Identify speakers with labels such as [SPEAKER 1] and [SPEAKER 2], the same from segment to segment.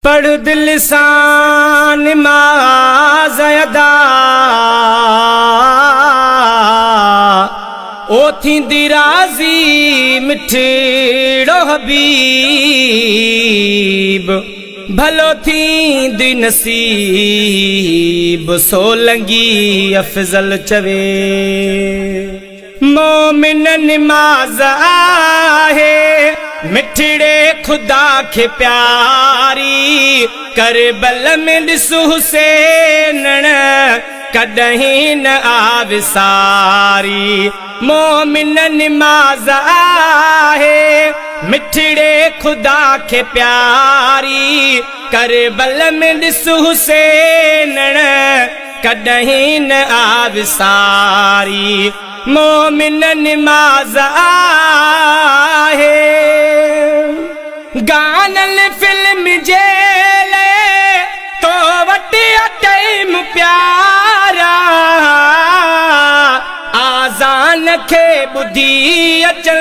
[SPEAKER 1] पढ़ दिल सां नमाज़ अदा ओ थींदी राज़ी मिठड़ो हबीब भलो थींदी नसीब सोलंगी अफ़ज़ल चवे मोमिन नमाज़ आहे मिठड़े खुदा के प्यारी करबल में ॾिसु हुसैन कॾहिं न आविसारी मोमिन नमाज़ आहे मिठड़े खुदा के प्यारी करबल में ॾिसु हुसैन कॾहिं न आविसारी मोमिन नमाज़ आहे गानल फिल्म जेले तो वटी टाइम प्यारा आज़ान खे बुधी अचल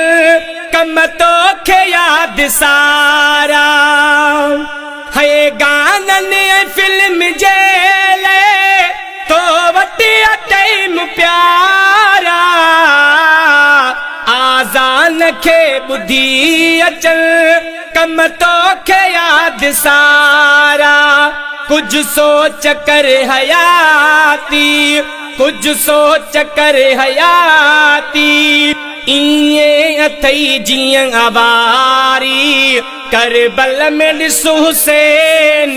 [SPEAKER 1] कम तो खे याद सारा है गानल फिल्म जेले तो वटी टाइम प्यारा आज़ान खे बुधी अचल कम तो खे याद सारा कुछ सोच कर हयाती कुछ सोच कर हयाती इए अथई जियं आवारी करबल में ॾिसु हुसैन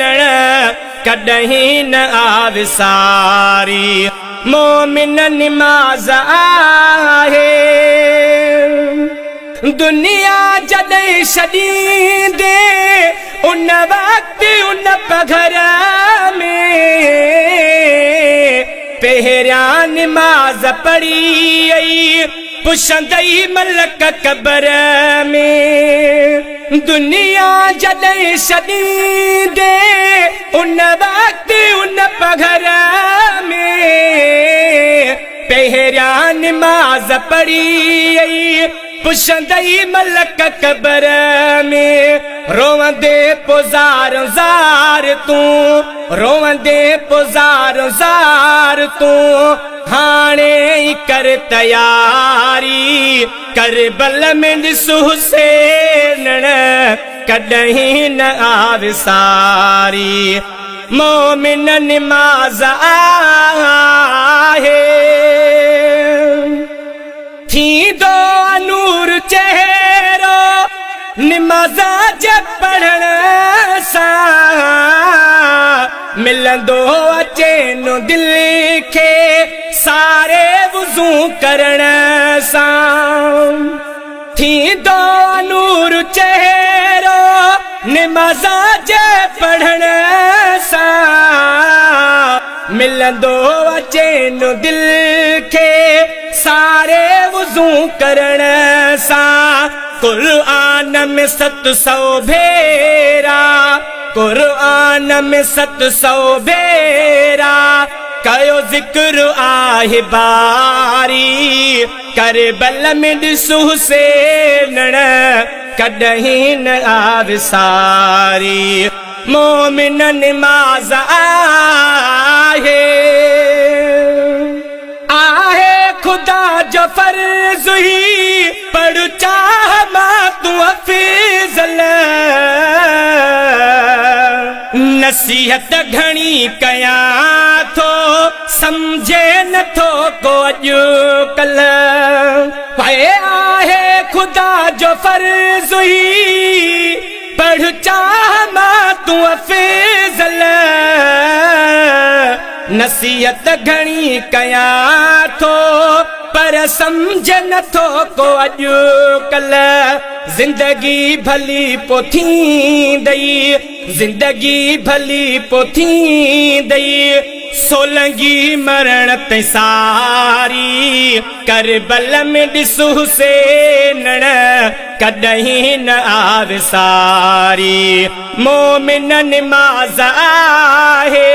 [SPEAKER 1] कॾहिं न आविसारी मोमिन नमाज़ आहे दुनिया जॾहिं छॾींदे उन वक्त उन पघर में पहिरियां नमाज़ पढ़ी आई पुछंदई मलक क़बर में दुनिया जॾहिं छॾींदे उन वक्त उन पघर में पहिरियां नमाज़ पढ़ी आई पुछंदई मलक क़बर में रोवंदे पोज़ार ज़ार तूं रोवंदे पोज़ार ज़ार तूं हाणे कर तयारी करबल में ॾिसु हुसैन कॾहिं न आविसारी मोमिन नमाज़ आहे थींदो नूर चेहरो नमाज़ जे पढ़ण सां मिलंदो अचे नो दिल खे सारे वुज़ू करण सां थींदो नूर चेहरो नमाज़ जे पढ़ण सां मिलंदो अचे नो दिल खे सारे वुज़ू करण सां क़ुरान में 700 भेरा क़ुरान में 700 भेरा कयो ज़िक्र आहे बारी करबल में ॾिसु हुसैन कॾहिं न आविसारी मोमिन नमाज़ आहे खुदा जो फर्ज़ ही पढ़ चाह मां तू अफ़ज़ल नसीहत घणी कयां थो समझे नथो को अॼुकल्ह आहे खुदा जो फर्ज़ ही पढ़ चाह मां तू अफ़ज़ल नसीहत घणी कयां थो पर समझ नथो को अॼुकल्ह ज़िंदगी भली पो थींदई ज़िंदगी भली पो थींदई सोलंगी मरण ते सारी करबल में ॾिसु हुसैन कॾहिं न आविसारी मोमिन नमाज़ आहे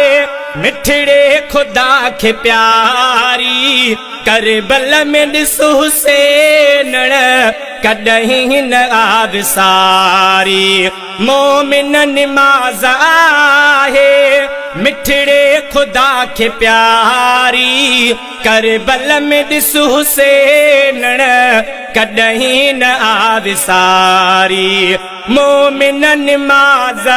[SPEAKER 1] मिठड़े खुदा खे प्यारी करबल में ॾिसो हुसैन कॾहिं न आविसारी मोमिन निमाज़ आहे मिठड़े खुदा खे प्यारी करबल में ॾिसो हुसैन कॾहिं न आविसारी मोमिन निमाज़